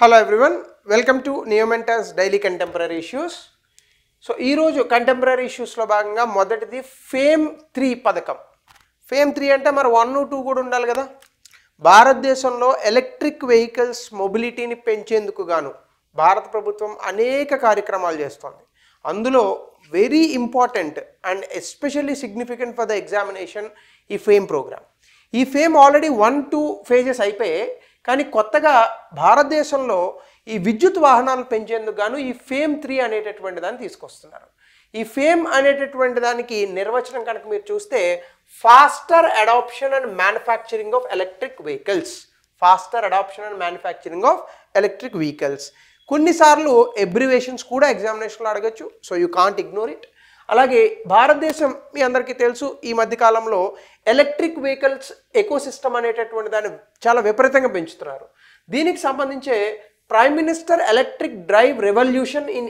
Hello everyone, welcome to Neomentor's Daily Contemporary Issues. So, ee roju contemporary issues lo bhaganga మొదటిది fame 3 పథకం. Fame 3 అంటే మరి 1 2 కూడా ఉండాలి కదా. భారతదేశంలో ఎలక్ట్రిక్ వెహికల్స్ మొబిలిటీని పెంచేందుకు గాను భారత ప్రభుత్వం అనేక కార్యక్రమాలు చేస్తుంది. అందులో very important and especially significant for the examination ఈ ఫేమ్ ప్రోగ్రామ్. ఈ ఫేమ్ ఆల్రెడీ 1-2 ఫేజెస్ అయిపోయాయి. కానీ కొత్తగా భారతదేశంలో ఈ విద్యుత్ వాహనాలు పెంచేందుకు గాను ఈ ఫేమ్ 3 అనేటటువంటి దాన్ని తీసుకొస్తున్నారు. ఈ ఫేమ్ అనేటటువంటి దానికి నిర్వచనం కనుక మీరు చూస్తే faster adoption and manufacturing of electric vehicles. Faster adoption and manufacturing of electric vehicles. కొన్నిసార్లు ఎబ్రివేషన్స్ కూడా ఎగ్జామినేషన్లో అడగచ్చు, so you can't ignore it. అలాగే భారతదేశం మీ అందరికీ తెలుసు, ఈ మధ్యకాలంలో ఎలక్ట్రిక్ వెహికల్స్ ఎకోసిస్టమ్ అనేటటువంటి దాన్ని చాలా విపరీతంగా పెంచుతున్నారు. దీనికి సంబంధించే prime minister electric drive revolution in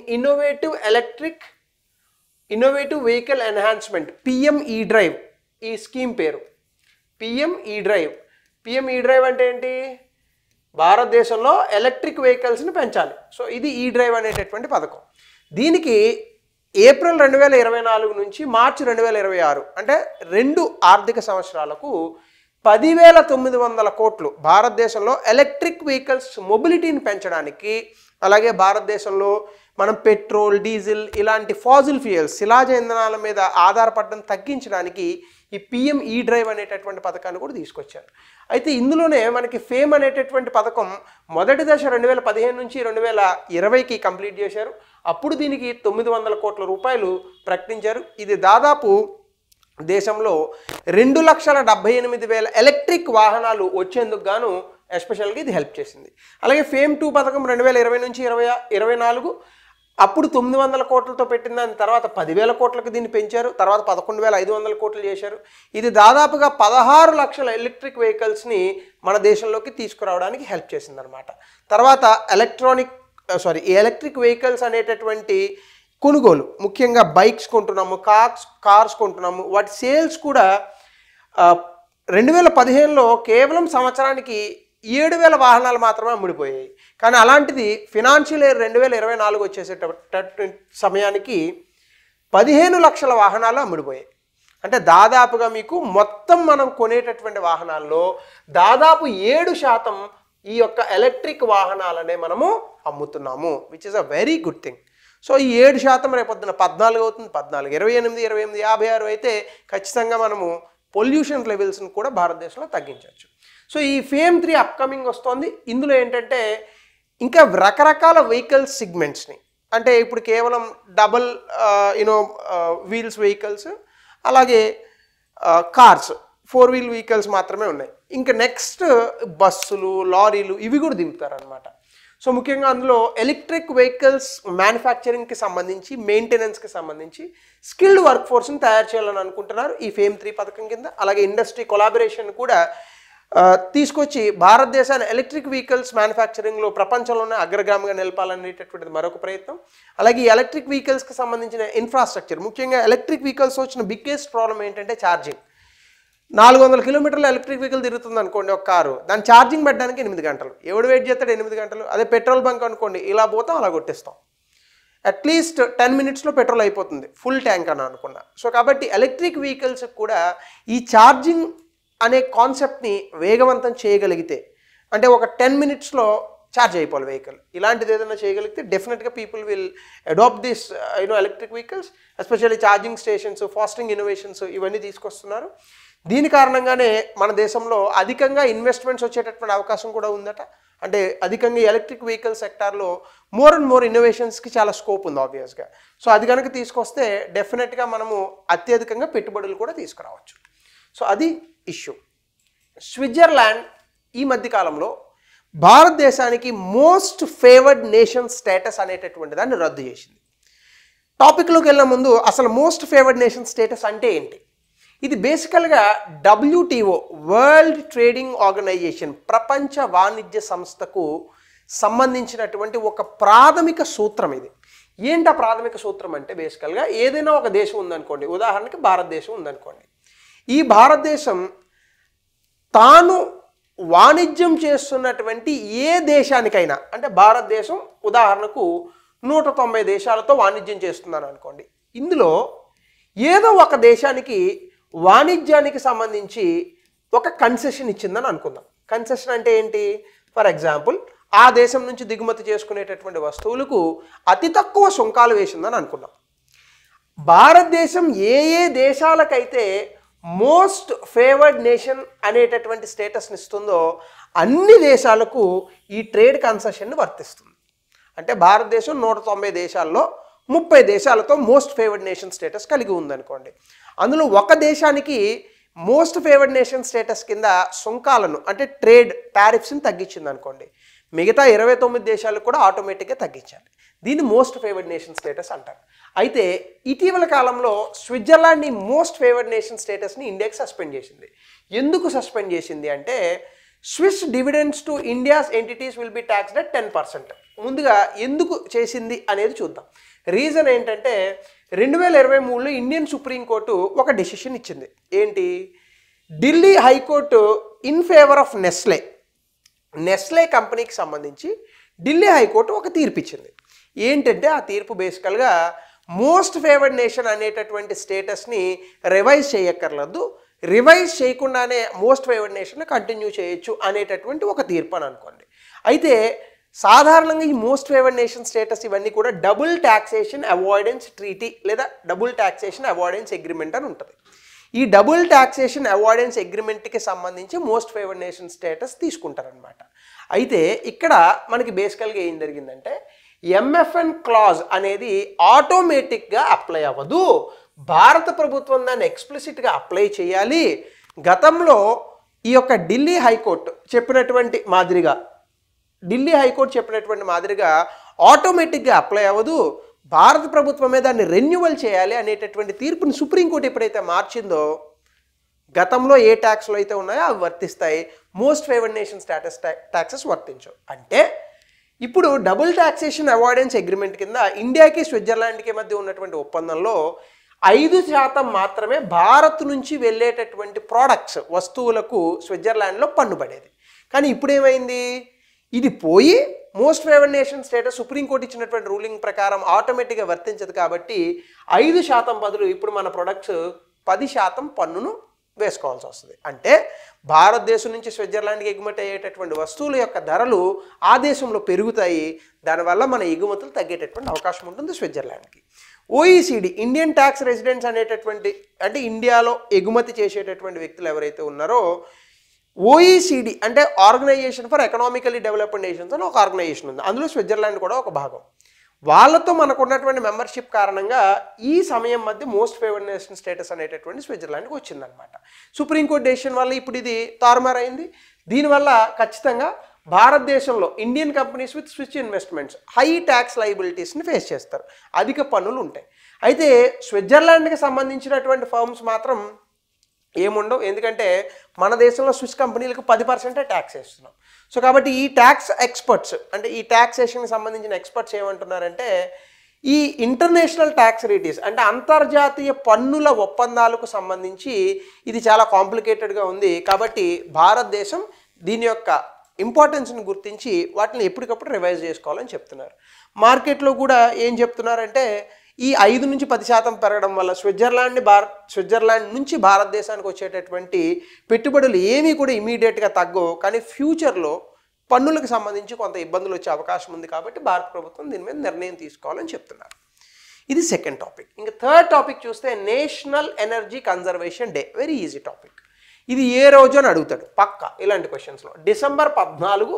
innovative vehicle enhancement, PM E drive, ఈ స్కీమ్ పేరు PM E drive. PM E drive అంటే ఏంటి? భారతదేశంలో ఎలక్ట్రిక్ వెహికల్స్ని పెంచాలి. సో ఇది ఈ డ్రైవ్ అనేటటువంటి పథకం. దీనికి ఏప్రిల్ 2024 నుంచి మార్చి 2026 అంటే 2 ఆర్థిక సంవత్సరాలకు 10,900 కోట్లు భారతదేశంలో ఎలక్ట్రిక్ వెహికల్స్ మొబిలిటీని పెంచడానికి, అలాగే భారతదేశంలో మనం పెట్రోల్, డీజిల్ ఇలాంటి ఫాజిల్ ఫ్యూయల్స్, శిలాజ ఇంధనాల మీద ఆధారపడడం తగ్గించడానికి ఈ పిఎం ఈ డ్రైవ్ అనేటటువంటి పథకాన్ని కూడా తీసుకొచ్చారు. అయితే ఇందులోనే మనకి ఫేమ్ అనేటటువంటి పథకం మొదటి దశ 2015 నుంచి 2020కి కంప్లీట్ చేశారు. అప్పుడు దీనికి 900 కోట్ల రూపాయలు ప్రకటించారు. ఇది దాదాపు దేశంలో 2,78,000 ఎలక్ట్రిక్ వాహనాలు వచ్చేందుకు గాను ఎస్పెషల్గా ఇది హెల్ప్ చేసింది. అలాగే ఫేమ్ 2 పథకం 2020 నుంచి 2024 అప్పుడు 900 కోట్లతో పెట్టిన దాని తర్వాత 10,000 కోట్లకు దీన్ని పెంచారు. తర్వాత 11,500 కోట్లు చేశారు. ఇది దాదాపుగా 16 లక్షల ఎలక్ట్రిక్ వెహికల్స్ని మన దేశంలోకి తీసుకురావడానికి హెల్ప్ చేసిందనమాట. తర్వాత ఎలక్ట్రిక్ వెహికల్స్ అనేటటువంటి కొనుగోలు, ముఖ్యంగా బైక్స్ కొంటున్నాము, కార్స్ కొంటున్నాము, వాటి సేల్స్ కూడా 2015లో కేవలం సంవత్సరానికి 7,000 వాహనాలు మాత్రమే అమ్ముడిపోయాయి. కానీ అలాంటిది ఫినాన్షియల్ ఇయర్ 2024 వచ్చేసేటటువంటి సమయానికి 15 లక్షల వాహనాలు అమ్ముడిపోయాయి. అంటే దాదాపుగా మీకు మొత్తం మనం కొనేటటువంటి వాహనాల్లో దాదాపు 7% ఈ యొక్క ఎలక్ట్రిక్ వాహనాలనే మనము అమ్ముతున్నాము, which is a very good thing. So ఈ 7% రేపొద్దున 14 అవుతుంది, 14, 28, 56 అయితే ఖచ్చితంగా మనము పొల్యూషన్ లెవెల్స్ని కూడా భారతదేశంలో తగ్గించవచ్చు. సో ఈ ఫేమ్ 3 అప్కమింగ్ వస్తుంది. ఇందులో ఏంటంటే ఇంకా రకరకాల వెహికల్స్ సిగ్మెంట్స్ని, అంటే ఇప్పుడు కేవలం డబల్ వీల్స్ వెహికల్స్, అలాగే కార్స్ 4 వీల్ వెహికల్స్ మాత్రమే ఉన్నాయి. ఇంకా నెక్స్ట్ బస్సులు, లారీలు ఇవి కూడా దిగుతారనమాట. సో ముఖ్యంగా అందులో ఎలక్ట్రిక్ వెహికల్స్ మ్యానుఫ్యాక్చరింగ్కి సంబంధించి, మెయింటెనెన్స్కి సంబంధించి స్కిల్డ్ వర్క్ ఫోర్స్ని తయారు చేయాలని అనుకుంటున్నారు ఈ ఫేమ్ 3 పథకం కింద. అలాగే ఇండస్ట్రీ కొలాబరేషన్ కూడా తీసుకొచ్చి భారతదేశాన్ని ఎలక్ట్రిక్ వెహికల్స్ మ్యానుఫ్యాక్చరింగ్లో ప్రపంచంలోనే అగ్రగామిగా నిలపాలనేటటువంటిది మరొక ప్రయత్నం. అలాగే ఈ ఎలక్ట్రిక్ వెహికల్స్కి సంబంధించిన ఇన్ఫ్రాస్ట్రక్చర్, ముఖ్యంగా ఎలక్ట్రిక్ వెహికల్స్ వచ్చిన బిగ్గెస్ట్ ప్రాబ్లం ఏంటంటే ఛార్జింగ్. 400 కిలోమీటర్ల ఎలక్ట్రిక్ వెహికల్ తిరుగుతుంది అనుకోండి ఒక కారు, దాని ఛార్జింగ్ పెట్టడానికి 8 గంటలు. ఎవడు వెయిట్ చేస్తాడు 8 గంటలు? అదే పెట్రోల్ బంక్ అనుకోండి, ఇలా పోతాం అలా కొట్టేస్తాం, అట్లీస్ట్ 10 మినిట్స్లో పెట్రోల్ అయిపోతుంది ఫుల్ ట్యాంక్ అని అనుకున్నా. సో కాబట్టి ఎలక్ట్రిక్ వెహికల్స్ కూడా ఈ ఛార్జింగ్ అనే కాన్సెప్ట్ని వేగవంతం చేయగలిగితే, అంటే ఒక 10 మినిట్స్లో ఛార్జ్ అయిపోవాలి వెహికల్, ఇలాంటిది ఏదైనా చేయగలిగితే డెఫినెట్గా people will adopt this electric vehicles. Especially charging stations, fasting innovations ఇవన్నీ తీసుకొస్తున్నారు. దీని కారణంగానే మన దేశంలో అధికంగా ఇన్వెస్ట్మెంట్స్ వచ్చేటటువంటి అవకాశం కూడా ఉందట. అంటే అధికంగా ఎలక్ట్రిక్ వెహికల్ సెక్టార్లో మోర్ అండ్ మోర్ ఇన్నోవేషన్స్కి చాలా స్కోప్ ఉంది ఆబ్వియస్గా. సో అది కనుక తీసుకొస్తే డెఫినెట్గా మనము అత్యధికంగా పెట్టుబడులు కూడా తీసుకురావచ్చు. సో అది ఇష్యూ. స్విట్జర్లాండ్ ఈ మధ్యకాలంలో భారతదేశానికి మోస్ట్ ఫేవర్డ్ నేషన్ స్టేటస్ అనేటటువంటి దాన్ని రద్దు చేసింది. టాపిక్లోకి వెళ్ళే ముందు అసలు మోస్ట్ ఫేవర్డ్ నేషన్ స్టేటస్ అంటే ఏంటి? ఇది బేసికల్గా WTO, వరల్డ్ ట్రేడింగ్ ఆర్గనైజేషన్, ప్రపంచ వాణిజ్య సంస్థకు సంబంధించినటువంటి ఒక ప్రాథమిక సూత్రం. ఇది ఏంటి ఆ ప్రాథమిక సూత్రం అంటే బేసికల్గా ఏదైనా ఒక దేశం ఉందనుకోండి, ఉదాహరణకి భారతదేశం ఉందనుకోండి, ఈ భారతదేశం తాను వాణిజ్యం చేస్తున్నటువంటి ఏ దేశానికైనా, అంటే భారతదేశం ఉదాహరణకు 190 దేశాలతో వాణిజ్యం చేస్తున్నాను అనుకోండి, ఇందులో ఏదో ఒక దేశానికి వాణిజ్యానికి సంబంధించి ఒక కన్సెషన్ ఇచ్చిందని అనుకుందాం. కన్సెషన్ అంటే ఏంటి? ఫర్ ఎగ్జాంపుల్, ఆ దేశం నుంచి దిగుమతి చేసుకునేటటువంటి వస్తువులకు అతి తక్కువ సుంకాలు వేసిందని అనుకున్నాం. భారతదేశం ఏ ఏ దేశాలకైతే మోస్ట్ ఫేవర్డ్ నేషన్ అనేటటువంటి స్టేటస్ని ఇస్తుందో అన్ని దేశాలకు ఈ ట్రేడ్ కన్సెషన్ని వర్తిస్తుంది. అంటే భారతదేశం 190 దేశాల్లో 30 దేశాలతో మోస్ట్ ఫేవర్డ్ నేషన్ స్టేటస్ కలిగి ఉందనుకోండి. అందులో ఒక దేశానికి మోస్ట్ ఫేవర్డ్ నేషన్ స్టేటస్ కింద సుంకాలను అంటే ట్రేడ్ టారిఫ్స్ని తగ్గించింది అనుకోండి, మిగతా 29 దేశాలకు కూడా ఆటోమేటిక్గా తగ్గించాలి. దీన్ని మోస్ట్ ఫేవర్డ్ నేషన్ స్టేటస్ అంటారు. అయితే ఇటీవల కాలంలో స్విట్జర్లాండ్ ఈ మోస్ట్ ఫేవర్డ్ నేషన్ స్టేటస్ని ఇండియాకి సస్పెండ్ చేసింది. ఎందుకు సస్పెండ్ చేసింది అంటే, Swiss dividends to India's entities will be taxed at 10%. ముందుగా ఎందుకు చేసింది అనేది చూద్దాం. రీజన్ ఏంటంటే, 2023లో ఇండియన్ సుప్రీంకోర్టు ఒక డెసిషన్ ఇచ్చింది. ఏంటి? Delhi high court in favour of Nestle కంపెనీకి సంబంధించి ఢిల్లీ హైకోర్టు ఒక తీర్పు ఇచ్చింది. ఏంటంటే ఆ తీర్పు బేసికల్గా మోస్ట్ ఫేవర్డ్ నేషన్ అనేటటువంటి స్టేటస్ని రివైజ్ చేయక్కర్లేదు, రివైజ్ చేయకుండానే మోస్ట్ ఫేవర్డ్ నేషన్ కంటిన్యూ చేయొచ్చు అనేటటువంటి ఒక తీర్పు అని అనుకోండి. అయితే సాధారణంగా ఈ మోస్ట్ ఫేవర్డ్ నేషన్ స్టేటస్ ఇవన్నీ కూడా డబుల్ ట్యాక్సేషన్ అవాయిడెన్స్ ట్రీటీ లేదా డబుల్ ట్యాక్సేషన్ అవాయిడెన్స్ అగ్రిమెంట్ అని ఉంటుంది. ఈ డబుల్ ట్యాక్సేషన్ అవాయిడెన్స్ అగ్రిమెంట్కి సంబంధించి మోస్ట్ ఫేవర్డ్ నేషన్ స్టేటస్ తీసుకుంటారనమాట. అయితే ఇక్కడ మనకి బేసికల్గా ఏం జరిగిందంటే, ఎంఎఫ్ఎన్ క్లాజ్ అనేది ఆటోమేటిక్గా అప్లై అవ్వదు, భారత ప్రభుత్వం దాన్ని ఎక్స్ప్లిసిట్గా అప్లై చేయాలి. గతంలో ఈ యొక్క ఢిల్లీ హైకోర్టు చెప్పినటువంటి మాదిరిగా ఆటోమేటిక్గా అప్లై అవ్వదు, భారత ప్రభుత్వమే దాన్ని రెన్యువల్ చేయాలి అనేటటువంటి తీర్పుని సుప్రీంకోర్టు ఎప్పుడైతే మార్చిందో, గతంలో ఏ ట్యాక్స్లు అయితే ఉన్నాయో అవి వర్తిస్తాయి, most favoured nation status taxes వర్తించవు. అంటే ఇప్పుడు డబుల్ ట్యాక్సేషన్ అవాయిడెన్స్ అగ్రిమెంట్ కింద ఇండియాకి స్విట్జర్లాండ్కి మధ్య ఉన్నటువంటి ఒప్పందంలో 5% మాత్రమే భారత్ నుంచి వెళ్ళేటటువంటి ప్రోడక్ట్స్ వస్తువులకు స్విట్జర్లాండ్లో పన్ను పడేది. కానీ ఇప్పుడు ఏమైంది? ఇది పోయి most favoured nation status supreme court ఇచ్చినటువంటి రూలింగ్ ప్రకారం ఆటోమేటిక్గా వర్తించదు. కాబట్టి 5% బదులు ఇప్పుడు మన ప్రొడక్ట్స్ 10% పన్నును వేసుకోవాల్సి వస్తుంది. అంటే భారతదేశం నుంచి స్విట్జర్లాండ్కి ఎగుమతి అయ్యేటటువంటి వస్తువుల యొక్క ధరలు ఆ దేశంలో పెరుగుతాయి, దానివల్ల మన ఎగుమతులు తగ్గేటటువంటి అవకాశం ఉంటుంది స్విట్జర్లాండ్కి. ఓఈసీడీ ఇండియన్ ట్యాక్స్ రెసిడెంట్స్ అనేటటువంటి, అంటే ఇండియాలో ఎగుమతి చేసేటటువంటి వ్యక్తులు ఎవరైతే ఉన్నారో, ఓఈసీడీ అంటే organization for economically developed nations అని ఒక ఆర్గనైజేషన్ ఉంది, అందులో స్విట్జర్లాండ్ కూడా ఒక భాగం. వాళ్ళతో మనకు ఉన్నటువంటి మెంబర్షిప్ కారణంగా ఈ సమయం మధ్య మోస్ట్ ఫేవర్డ్ నేషన్ స్టేటస్ అనేటటువంటి స్విట్జర్లాండ్కి వచ్చిందనమాట. సుప్రీంకోర్టు డెసిషన్ వల్ల ఇప్పుడు ఇది తారుమారైంది. దీనివల్ల ఖచ్చితంగా భారతదేశంలో Indian companies with switch investments high tax లయబిలిటీస్ని ఫేస్ చేస్తారు, అధిక పన్నులు ఉంటాయి. అయితే స్విట్జర్లాండ్కి సంబంధించినటువంటి ఫర్మ్స్ మాత్రం ఏముండవు, ఎందుకంటే మన దేశంలో స్విస్ కంపెనీలకు 10% ట్యాక్స్ వేస్తున్నాం. సో కాబట్టి ఈ ట్యాక్స్ ఎక్స్పర్ట్స్, అంటే ఈ ట్యాక్సేషన్కి సంబంధించిన ఎక్స్పర్ట్స్ ఏమంటున్నారంటే, ఈ ఇంటర్నేషనల్ ట్యాక్స్ రీటీస్ అంటే అంతర్జాతీయ పన్నుల ఒప్పందాలకు సంబంధించి ఇది చాలా కాంప్లికేటెడ్గా ఉంది. కాబట్టి భారతదేశం దీని యొక్క ఇంపార్టెన్స్ని గుర్తించి వాటిని ఎప్పటికప్పుడు రివైజ్ చేసుకోవాలని చెప్తున్నారు. మార్కెట్లో కూడా ఏం చెప్తున్నారంటే, ఈ 5 నుంచి 10% పెరగడం వల్ల స్విట్జర్లాండ్ నుంచి భారతదేశానికి వచ్చేటటువంటి పెట్టుబడులు ఏమీ కూడా ఇమీడియట్గా తగ్గవు, కానీ ఫ్యూచర్లో పన్నులకు సంబంధించి కొంత ఇబ్బందులు వచ్చే అవకాశం ఉంది. కాబట్టి భారత ప్రభుత్వం దీని మీద నిర్ణయం తీసుకోవాలని చెప్తున్నారు. ఇది సెకండ్ టాపిక్. ఇంకా థర్డ్ టాపిక్ చూస్తే national energy conservation day. Very easy topic. ఇది ఏ రోజు అని అడుగుతాడు పక్కా ఇలాంటి క్వశ్చన్స్లో. December 14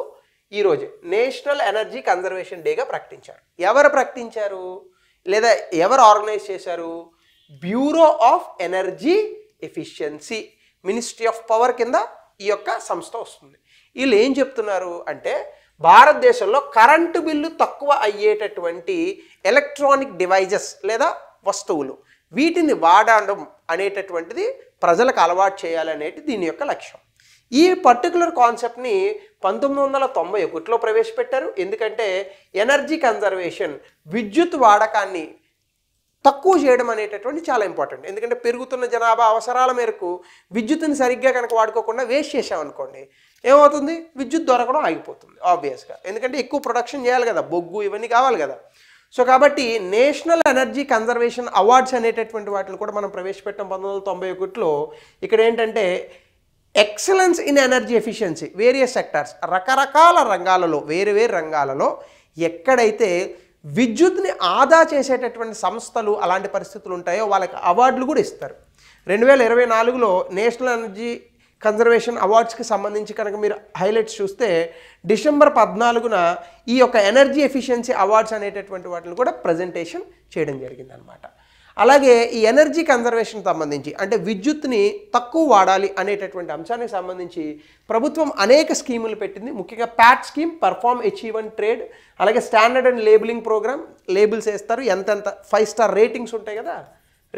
ఈ రోజు నేషనల్ ఎనర్జీ కన్జర్వేషన్ డేగా ప్రకటించారు. ఎవరు ప్రకటించారు లేదా ఎవరు ఆర్గనైజ్ చేశారు? Bureau of energy efficiency, ministry of power కింద ఈ యొక్క సంస్థ వస్తుంది. వీళ్ళు ఏం చెప్తున్నారు అంటే, భారతదేశంలో కరెంటు బిల్లు తక్కువ అయ్యేటటువంటి ఎలక్ట్రానిక్ డివైజెస్ లేదా వస్తువులు వీటిని వాడడం అనేటటువంటిది ప్రజలకు అలవాటు చేయాలనేది దీని యొక్క లక్ష్యం. ఈ పర్టికులర్ కాన్సెప్ట్ని 1991లో ప్రవేశపెట్టారు. ఎందుకంటే ఎనర్జీ కన్జర్వేషన్, విద్యుత్ వాడకాన్ని తక్కువ చేయడం అనేటటువంటి చాలా ఇంపార్టెంట్. ఎందుకంటే పెరుగుతున్న జనాభా అవసరాల మేరకు విద్యుత్తుని సరిగ్గా కనుక వాడుకోకుండా వేస్ట్ చేసామనుకోండి, ఏమవుతుంది, విద్యుత్ దొరకడం ఆగిపోతుంది ఆబ్వియస్గా, ఎందుకంటే ఎక్కువ ప్రొడక్షన్ చేయాలి కదా, బొగ్గు ఇవన్నీ కావాలి కదా. సో కాబట్టి నేషనల్ ఎనర్జీ కన్జర్వేషన్ అవార్డ్స్ అనేటటువంటి వాటిని కూడా మనం ప్రవేశపెట్టాం 1991లో. ఇక్కడ ఏంటంటే excellence in energy efficiency various sectors, రకరకాల రంగాలలో వేరు రంగాలలో ఎక్కడైతే విద్యుత్ని ఆదా చేసేటటువంటి సంస్థలు అలాంటి పరిస్థితులు ఉంటాయో వాళ్ళకి అవార్డులు కూడా ఇస్తారు. 2024లో నేషనల్ ఎనర్జీ కన్జర్వేషన్ అవార్డ్స్కి సంబంధించి కనుక మీరు హైలైట్స్ చూస్తే డిసెంబర్ 14న ఈ యొక్క ఎనర్జీ ఎఫిషియన్సీ అవార్డ్స్ అనేటటువంటి వాటిని కూడా ప్రజెంటేషన్ చేయడం జరిగిందనమాట. అలాగే ఈ ఎనర్జీ కన్జర్వేషన్ సంబంధించి అంటే విద్యుత్ని తక్కువ వాడాలి అనేటటువంటి అంశానికి సంబంధించి ప్రభుత్వం అనేక స్కీములు పెట్టింది. ముఖ్యంగా PAT scheme, perform, achieve and trade, అలాగే standard and labelling programme, labels వేస్తారు, ఎంతెంత 5 స్టార్ రేటింగ్స్ ఉంటాయి కదా,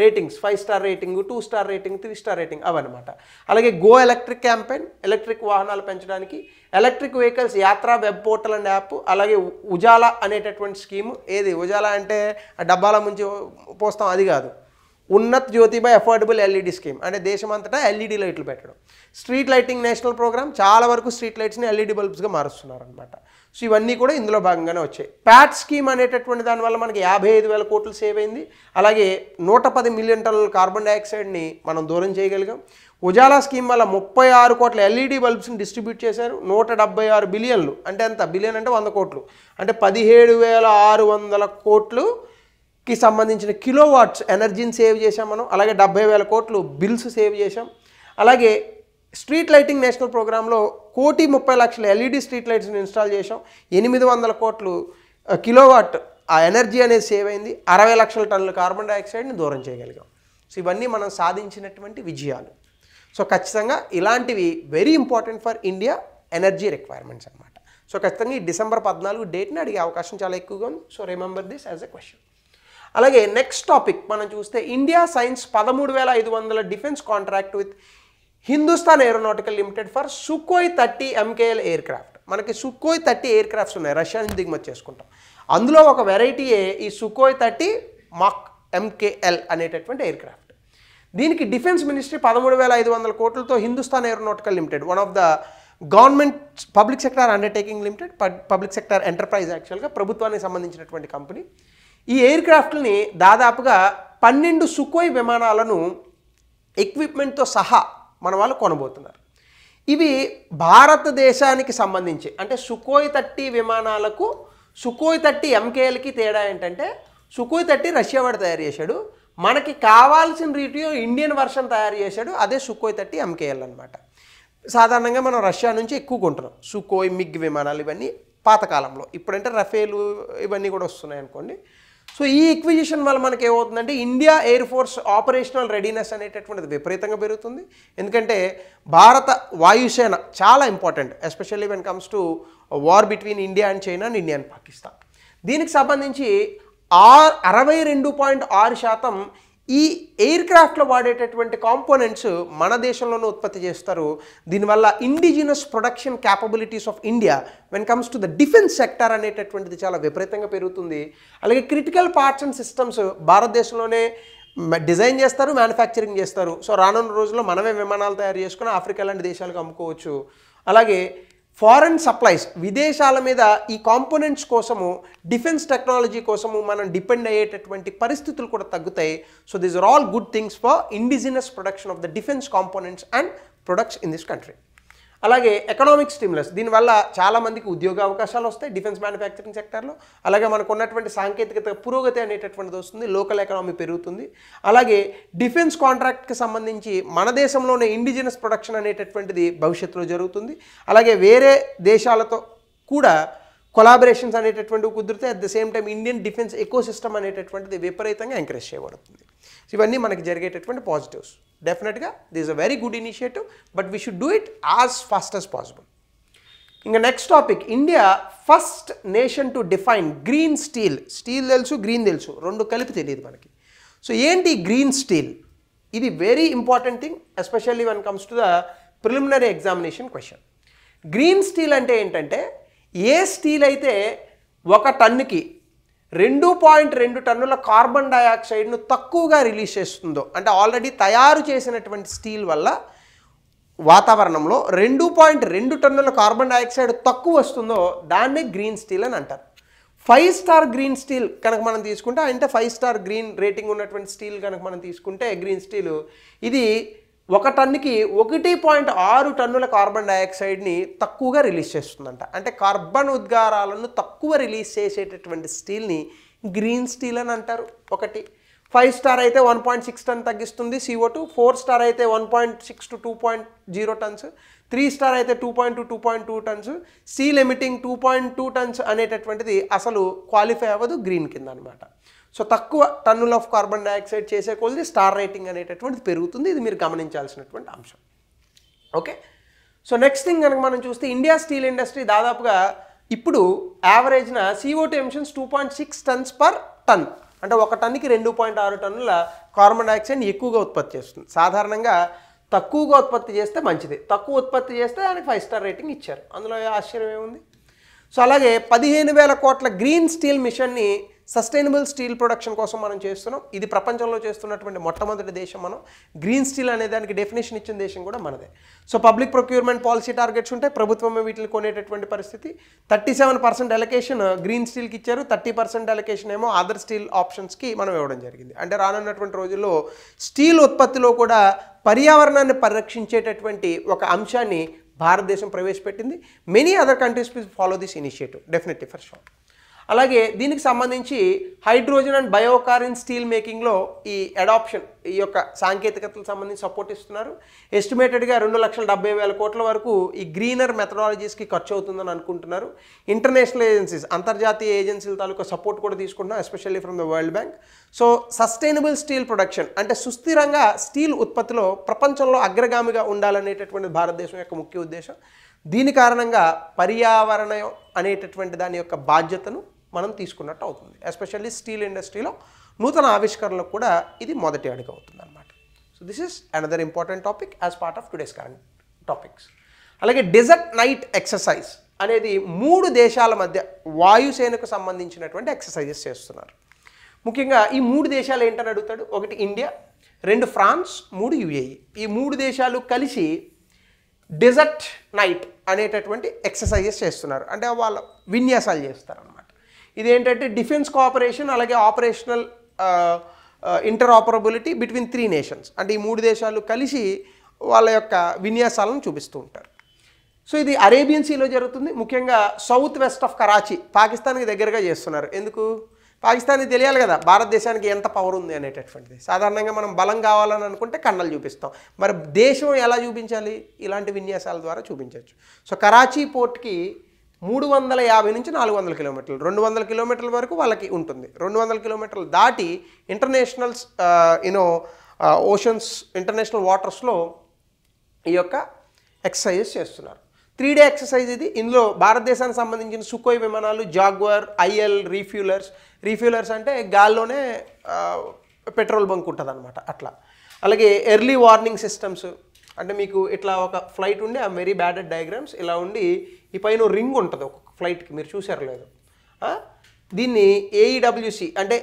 ratings 5 star rating, 2 star rating, 3 star rating అవన్నమాట. అలాగే గో ఎలక్ట్రిక్ క్యాంపెయిన్, ఎలక్ట్రిక్ వాహనాలు పెంచడానికి, electric vehicles Yatra web portal and app, అలాగే ఉజాలా అనేటటువంటి స్కీము. ఏది ఉజాలా అంటే ఆ డబ్బాల ముంచి పోస్తాం అది కాదు, Unnat Jyotiba affordable LED scheme అంటే దేశమంతటా ఎల్ఈడి లైట్లు పెట్టడం. స్ట్రీట్ లైటింగ్ నేషనల్ ప్రోగ్రామ్, చాలా వరకు స్ట్రీట్ లైట్స్ని ఎల్ఈడి బల్బ్స్గా మారుస్తున్నారు అనమాట. సో ఇవన్నీ కూడా ఇందులో భాగంగానే వచ్చాయి. ప్యాట్ స్కీమ్ అనేటటువంటి దానివల్ల మనకి 55,000 కోట్లు సేవ్ అయింది. అలాగే 110 మిలియన్ టన్నుల కార్బన్ డైఆక్సైడ్ని మనం దూరం చేయగలిగాం. ఉజాలా స్కీమ్ వల్ల 36 కోట్ల ఎల్ఈడి బల్బ్స్ని డిస్ట్రిబ్యూట్ చేశారు. 176 బిలియన్లు అంటే ఎంత, బిలియన్ అంటే 100 కోట్లు, అంటే 17,600 కోట్లుకి సంబంధించిన కిలోవాట్స్ ఎనర్జీని సేవ్ చేసాం మనం. అలాగే 70,000 కోట్లు బిల్స్ సేవ్ చేసాం. అలాగే స్ట్రీట్ లైటింగ్ నేషనల్ ప్రోగ్రాంలో 1,30,00,000 ఎల్ఈడి స్ట్రీట్ లైట్స్ని ఇన్స్టాల్ చేసాం. 800 కోట్లు కిలోవాట్ ఆ ఎనర్జీ అనేది సేవ్ అయింది. 60 లక్షల టన్నుల కార్బన్ డైఆక్సైడ్ని దూరం చేయగలిగాం. సో ఇవన్నీ మనం సాధించినటువంటి విజయాలు. సో ఖచ్చితంగా ఇలాంటివి very important for India energy requirements అనమాట. సో ఖచ్చితంగా ఈ డిసెంబర్ 14 డేట్ని అడిగే అవకాశం చాలా ఎక్కువగా ఉంది. So remember this as a question. అలాగే నెక్స్ట్ టాపిక్ మనం చూస్తే India science 13,500 defence contract with Hindustan aeronautical limited for Sukhoi 30 MKL air craft. మనకి సుఖోయ్ 30 ఎయిర్ క్రాఫ్ట్స్ ఉన్నాయి, రష్యా నుంచి దిగుమతి చేసుకుంటాం. అందులో ఒక వెరైటీయే ఈ సుఖోయ్ 30 మాక్ MKL అనేటటువంటి ఎయిర్ క్రాఫ్ట్. దీనికి డిఫెన్స్ మినిస్ట్రీ 13,500 కోట్లతో Hindustan aeronautical limited, one of the government public sector undertaking limited, public sector enterprise, యాక్చువల్గా ప్రభుత్వానికి సంబంధించినటువంటి కంపెనీ. ఈ ఎయిర్ క్రాఫ్ట్ని దాదాపుగా 12 సుఖోయ్ విమానాలను ఎక్విప్మెంట్తో సహా మన వాళ్ళు కొనబోతున్నారు. ఇవి భారతదేశానికి సంబంధించి అంటే సుఖోయ్ 30 విమానాలకు సుఖోయ్ 30 MKLకి తేడా ఏంటంటే సుఖోయ్ 30 రష్యా వాడు తయారు చేశాడు, మనకి కావాల్సిన రీతిలో ఇండియన్ వర్షన్ తయారు చేశాడు, అదే సుఖోయ్ 30 MKL అనమాట. సాధారణంగా మనం రష్యా నుంచి ఎక్కువ కొంటున్నాం సుఖోయ్ మిగ్ విమానాలు, ఇవన్నీ పాతకాలంలో. ఇప్పుడంటే రఫేలు ఇవన్నీ కూడా వస్తున్నాయి అనుకోండి. సో ఈ ఎక్విజిషన్ వల్ల మనకి ఏమవుతుందంటే India air force operational readiness అనేటటువంటిది విపరీతంగా పెరుగుతుంది. ఎందుకంటే భారత వాయుసేన చాలా important, especially when comes to war between India and China and India and Pakistan. దీనికి సంబంధించి 62.6% ఈ ఎయిర్ క్రాఫ్ట్లో వాడేటటువంటి కాంపోనెంట్స్ మన దేశంలోనే ఉత్పత్తి చేస్తారు. దీనివల్ల indigenous production capabilities of India when comes to the defence sector అనేటటువంటిది చాలా విపరీతంగా పెరుగుతుంది. అలాగే క్రిటికల్ పార్ట్స్ అండ్ సిస్టమ్స్ భారతదేశంలోనే డిజైన్ చేస్తారు, మ్యానుఫ్యాక్చరింగ్ చేస్తారు. సో రానున్న రోజుల్లో మనమే విమానాలు తయారు చేసుకుని ఆఫ్రికా లాంటి దేశాలకు అమ్ముకోవచ్చు. అలాగే ఫారెన్ సప్లైస్, విదేశాల మీద ఈ కాంపోనెంట్స్ కోసము, డిఫెన్స్ టెక్నాలజీ కోసము మనం డిపెండ్ అయ్యేటటువంటి పరిస్థితులు కూడా తగ్గుతాయి. So these are all good things for indigenous production of the defence components and products in this country. అలాగే ఎకనామిక్ స్టిమ్యులస్, దీనివల్ల చాలామందికి ఉద్యోగ అవకాశాలు వస్తాయి డిఫెన్స్ మ్యానుఫ్యాక్చరింగ్ సెక్టర్లో. అలాగే మనకు ఉన్నటువంటి సాంకేతికత పురోగతి అనేటటువంటిది వస్తుంది, లోకల్ ఎకనామీ పెరుగుతుంది. అలాగే డిఫెన్స్ కాంట్రాక్ట్కి సంబంధించి మన దేశంలోనే ఇండిజినస్ ప్రొడక్షన్ అనేటటువంటిది భవిష్యత్తులో జరుగుతుంది. అలాగే వేరే దేశాలతో కూడా కొలాబరేషన్స్ అనేటటువంటివి కుదిరితే at the same time Indian defence ecosystem అనేటటువంటిది విపరీతంగా ఎంకరేజ్ చేయబడుతుంది. సో ఇవన్నీ మనకి జరిగేటటువంటి పాజిటివ్స్. డెఫినెట్గా this is a very good initiative, but we should do it as fast as possible. ఇంకా next topic, India first nation to define green steel. Steel తెలుసు, green తెలుసు, రెండు కలిపి తెలియదు మనకి. సో ఏంటి గ్రీన్ స్టీల్? ఇది very important thing, especially when comes to the preliminary examination question. Green steel అంటే ఏంటంటే ఏ స్టీల్ అయితే 1 టన్నుకి 2.2 టన్నుల కార్బన్ డైఆక్సైడ్ను తక్కువగా రిలీజ్ చేస్తుందో, అంటే ఆల్రెడీ తయారు చేసినటువంటి స్టీల్ వల్ల వాతావరణంలో 2.2 టన్నుల కార్బన్ డైఆక్సైడ్ తక్కువ వస్తుందో దాన్నే గ్రీన్ స్టీల్ అని అంటారు. 5 స్టార్ గ్రీన్ స్టీల్ కనుక మనం తీసుకుంటే, అంటే 5 స్టార్ గ్రీన్ రేటింగ్ ఉన్నటువంటి స్టీల్ కనుక మనం తీసుకుంటే గ్రీన్ స్టీల్ ఇది 1 టన్నుకి 1.6 టన్నుల కార్బన్ డైఆక్సైడ్ని తక్కువగా రిలీజ్ చేస్తుందంట. అంటే కార్బన్ ఉద్గారాలను తక్కువ రిలీజ్ చేసేటటువంటి స్టీల్ని గ్రీన్ స్టీల్ అని అంటారు. ఒకటి 5 స్టార్ అయితే 1.6 టన్ తగ్గిస్తుంది CO2, 4 స్టార్ అయితే 1.6 to 2.0 టన్స్, 3 స్టార్ అయితే 2.2 to 2.2 turns, steel emitting 2.2 turns అనేటటువంటిది అసలు క్వాలిఫై అవ్వదు గ్రీన్ కింద అనమాట. సో తక్కువ టన్నుల ఆఫ్ కార్బన్ డైఆక్సైడ్ చేసే కొలది స్టార్ రేటింగ్ అనేటటువంటిది పెరుగుతుంది. ఇది మీరు గమనించాల్సినటువంటి అంశం. ఓకే, సో నెక్స్ట్ థింగ్ కనుక మనం చూస్తే ఇండియా స్టీల్ ఇండస్ట్రీ దాదాపుగా ఇప్పుడు యావరేజ్న CO2 emissions 2.6 tons per ton, అంటే 1 టన్నుకి 2.6 టన్నుల కార్బన్ డైఆక్సైడ్ని ఎక్కువగా ఉత్పత్తి చేస్తుంది. సాధారణంగా తక్కువగా ఉత్పత్తి చేస్తే మంచిది, తక్కువ ఉత్పత్తి చేస్తే దానికి 5 స్టార్ రేటింగ్ ఇచ్చారు. అందులో ఆశ్చర్యం ఏముంది? సో అలాగే 15,000 కోట్ల గ్రీన్ స్టీల్ మిషన్ని సస్టైనబుల్ స్టీల్ ప్రొడక్షన్ కోసం మనం చేస్తున్నాం. ఇది ప్రపంచంలో చేస్తున్నటువంటి మొట్టమొదటి దేశం మనం. గ్రీన్ స్టీల్ అనే దానికి డెఫినేషన్ ఇచ్చిన దేశం కూడా మనదే. So public procurement policy targets ఉంటాయి, ప్రభుత్వమే వీటిని కొనేటటువంటి పరిస్థితి. 37% అలొకేషన్ గ్రీన్ స్టీల్కి ఇచ్చారు, 30% అలొకేషన్ ఏమో అదర్ స్టీల్ ఆప్షన్స్కి మనం ఇవ్వడం జరిగింది. అంటే రానున్నటువంటి రోజుల్లో స్టీల్ ఉత్పత్తిలో కూడా పర్యావరణాన్ని పరిరక్షించేటటువంటి ఒక అంశాన్ని భారతదేశం ప్రవేశపెట్టింది. Many other countries will follow this initiative definitely for sure. అలాగే దీనికి సంబంధించి హైడ్రోజన్ అండ్ బయోకారిన్ స్టీల్ మేకింగ్లో ఈ అడాప్షన్, ఈ యొక్క సాంకేతికతలకు సంబంధించి సపోర్ట్ ఇస్తున్నారు. ఎస్టిమేటెడ్గా 2,70,000 కోట్ల వరకు ఈ గ్రీనర్ మెథడాలజీస్కి ఖర్చు అవుతుందని అనుకుంటున్నారు. ఇంటర్నేషనల్ ఏజెన్సీస్, అంతర్జాతీయ ఏజెన్సీల తాలూకా సపోర్ట్ కూడా తీసుకుంటున్నారు, especially from the world bank. So sustainable steel production అంటే సుస్థిరంగా స్టీల్ ఉత్పత్తిలో ప్రపంచంలో అగ్రగామిగా ఉండాలనేటటువంటి భారతదేశం యొక్క ముఖ్య ఉద్దేశం. దీని కారణంగా పర్యావరణం అనేటటువంటి దాని యొక్క బాధ్యతను మనం తీసుకున్నట్టు అవుతుంది. ఎస్పెషల్లీ స్టీల్ ఇండస్ట్రీలో నూతన ఆవిష్కరణలకు కూడా ఇది మొదటి అడుగు అవుతుంది అన్నమాట. So this is another important topic as part of today's current topics. అలాగే డెజర్ట్ నైట్ ఎక్సర్సైజ్ అనేది 3 దేశాల మధ్య వాయుసేనకు సంబంధించినటువంటి ఎక్సర్సైజెస్ చేస్తున్నారు. ముఖ్యంగా ఈ 3 దేశాలు ఏంటని అడుగుతాడు. 1 ఇండియా, 2 ఫ్రాన్స్, 3 UAE. ఈ 3 దేశాలు కలిసి డెజర్ట్ నైట్ అనేటటువంటి ఎక్సర్సైజెస్ చేస్తున్నారు. అంటే వాళ్ళ విన్యాసాలు చేస్తారు అన్నమాట. ఇదేంటంటే డిఫెన్స్ కోఆపరేషన్, అలాగే ఆపరేషనల్ ఇంటర్ఆపరబిలిటీ బిట్వీన్ 3 నేషన్స్. అంటే ఈ 3 దేశాలు కలిసి వాళ్ళ యొక్క విన్యాసాలను చూపిస్తూ ఉంటారు. సో ఇది అరేబియన్ సీలో జరుగుతుంది. ముఖ్యంగా సౌత్ వెస్ట్ ఆఫ్ కరాచీ, పాకిస్తాన్కి దగ్గరగా చేస్తున్నారు. ఎందుకు? పాకిస్తాన్కి తెలియాలి కదా భారతదేశానికి ఎంత పవర్ ఉంది అనేటటువంటిది. సాధారణంగా మనం బలం కావాలని అనుకుంటే కన్నలు చూపిస్తాం, మరి దేశం ఎలా చూపించాలి? ఇలాంటి విన్యాసాల ద్వారా చూపించవచ్చు. సో కరాచీ పోర్ట్కి 350 నుంచి 400 కిలోమీటర్లు, 200 కిలోమీటర్ల వరకు వాళ్ళకి ఉంటుంది. 200 కిలోమీటర్లు దాటి ఇంటర్నేషనల్ ఓషన్స్, ఇంటర్నేషనల్ వాటర్స్లో ఈ యొక్క ఎక్సర్సైజెస్ చేస్తున్నారు. 3 డే ఎక్సర్సైజ్ ఇది. ఇందులో భారతదేశానికి సంబంధించిన సుఖోయ్ విమానాలు, జాగ్వార్, IL రీఫ్యూలర్స్ అంటే గాల్లోనే పెట్రోల్ బంక్ ఉంటుంది అనమాట అట్లా. అలాగే ఎర్లీ వార్నింగ్ సిస్టమ్స్, అంటే మీకు ఇట్లా ఒక ఫ్లైట్ ఉండి ఆ వెరీ బ్యాడ్ అట్ డయాగ్రామ్స్ ఇలా ఉండి ఈ పైన రింగ్ ఉంటుంది ఒక్కొక్క ఫ్లైట్కి, మీరు చూసారు లేదు. దీన్ని AEWC అంటే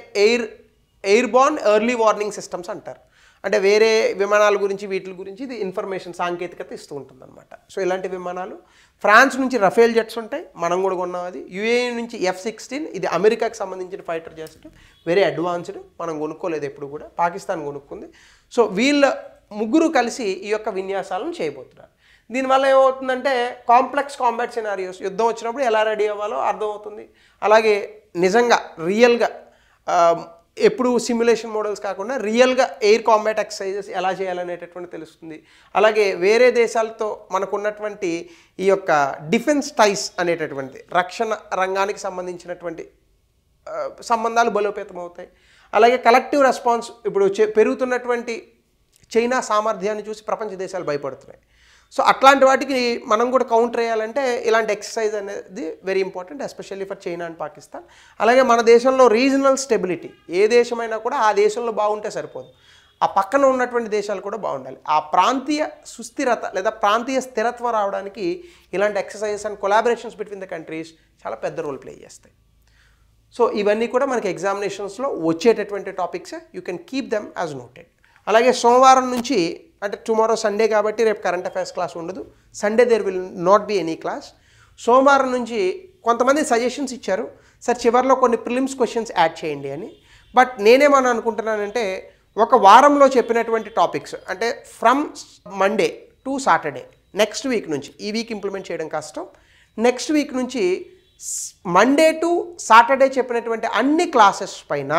ఎయిర్బార్న్ ఎర్లీ వార్నింగ్ సిస్టమ్స్ అంటారు. అంటే వేరే విమానాల గురించి వీటి గురించి ఇది ఇన్ఫర్మేషన్ సాంకేతికత ఇస్తూ ఉంటుంది అనమాట. సో ఇలాంటి విమానాలు ఫ్రాన్స్ నుంచి రఫేల్ జెట్స్ ఉంటాయి, మనం కూడా కొన్నాం. అది UAE నుంచి F-16, ఇది అమెరికాకి సంబంధించిన ఫైటర్ జెట్, వెరీ అడ్వాన్స్డ్, మనం కొనుక్కోలేదు ఎప్పుడు కూడా, పాకిస్తాన్ కొనుక్కుంది. సో వీళ్ళ 3 కలిసి ఈ యొక్క విన్యాసాలను చేయబోతున్నారు. దీనివల్ల ఏమవుతుందంటే కాంప్లెక్స్ కాంబాట్ సినారియోస్, యుద్ధం వచ్చినప్పుడు ఎలా రెడీ అవ్వాలో అర్థమవుతుంది. అలాగే నిజంగా రియల్గా ఎప్పుడు సిమ్యులేషన్ మోడల్స్ కాకుండా రియల్గా ఎయిర్ కాంబాట్ ఎక్సర్సైజెస్ ఎలా చేయాలనేటటువంటి తెలుస్తుంది. అలాగే వేరే దేశాలతో మనకున్నటువంటి ఈ యొక్క డిఫెన్స్ టైస్ అనేటటువంటి రక్షణ రంగానికి సంబంధించినటువంటి సంబంధాలు బలోపేతం అవుతాయి. అలాగే కలెక్టివ్ రెస్పాన్స్, ఇప్పుడు పెరుగుతున్నటువంటి చైనా సామర్థ్యాన్ని చూసి ప్రపంచ దేశాలు భయపడుతున్నాయి. సో అట్లాంటి వాటికి మనం కూడా కౌంటర్ వేయాలంటే ఇలాంటి ఎక్సర్సైజ్ అనేది very important, especially for China and Pakistan. అలాగే మన దేశంలో రీజనల్ స్టెబిలిటీ, ఏ దేశమైనా కూడా ఆ దేశంలో బాగుంటే సరిపోదు, ఆ పక్కన ఉన్నటువంటి దేశాలు కూడా బాగుండాలి. ఆ ప్రాంతీయ సుస్థిరత లేదా ప్రాంతీయ స్థిరత్వం రావడానికి ఇలాంటి exercises and collaborations between the countries చాలా పెద్ద రోల్ ప్లే చేస్తాయి. సో ఇవన్నీ కూడా మనకి ఎగ్జామినేషన్స్లో వచ్చేటటువంటి topics, you can keep them as noted. అలాగే సోమవారం నుంచి అంటే టుమారో సండే కాబట్టి రేపు కరెంట్ అఫైర్స్ క్లాస్ ఉండదు. Sunday there will not be any class. సోమవారం నుంచి కొంతమంది సజెషన్స్ ఇచ్చారు, సార్ చివరిలో కొన్ని ప్రిలిమ్స్ క్వశ్చన్స్ యాడ్ చేయండి అని. బట్ నేనేమని అనుకుంటున్నానంటే ఒక వారంలో చెప్పినటువంటి టాపిక్స్ అంటే from Monday to Saturday next week నుంచి, ఈ వీక్ ఇంప్లిమెంట్ చేయడం కష్టం, నెక్స్ట్ వీక్ నుంచి మండే టు సాటర్డే చెప్పినటువంటి అన్ని క్లాసెస్ పైన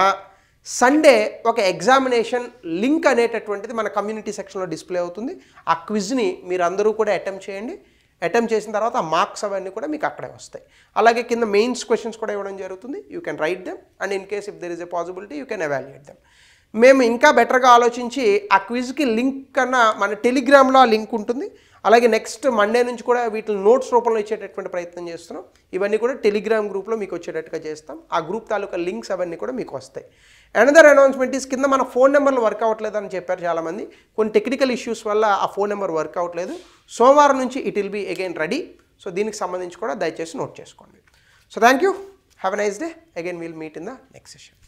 సండే ఒక ఎగ్జామినేషన్ లింక్ అనేటటువంటిది మన కమ్యూనిటీ సెక్షన్లో డిస్ప్లే అవుతుంది. ఆ క్విజ్ని మీరు అందరూ కూడా అటెంప్ట్ చేయండి. అటెంప్ట్ చేసిన తర్వాత ఆ మార్క్స్ అవన్నీ కూడా మీకు అక్కడే వస్తాయి. అలాగే కింద మెయిన్స్ క్వశ్చన్స్ కూడా ఇవ్వడం జరుగుతుంది. You can write them and in case if there is a possibility you can evaluate them. మేము ఇంకా బెటర్గా ఆలోచించి ఆ క్విజ్కి లింక్ కన్నా మన టెలిగ్రామ్లో ఆ లింక్ ఉంటుంది. అలాగే నెక్స్ట్ మండే నుంచి కూడా వీటిని నోట్స్ రూపంలో ఇచ్చేటటువంటి ప్రయత్నం చేస్తున్నాం. ఇవన్నీ కూడా టెలిగ్రామ్ గ్రూప్లో మీకు వచ్చేటట్టుగా చేస్తాం. ఆ గ్రూప్ తాలూకా లింక్స్ అవన్నీ కూడా మీకు వస్తాయి. అనదర్ అనౌన్స్మెంట్ ఈస్ కింద మన ఫోన్ నెంబర్లు వర్క్ అవ్వట్లేదు అని చెప్పారు చాలామంది. కొన్ని టెక్నికల్ ఇష్యూస్ వల్ల ఆ ఫోన్ నెంబర్ వర్క్ అవ్వట్లేదు. సోమవారం నుంచి it will be again ready. So దీనికి సంబంధించి కూడా దయచేసి నోట్ చేసుకోండి. So thank you, have a nice day. Again will meet in the next session.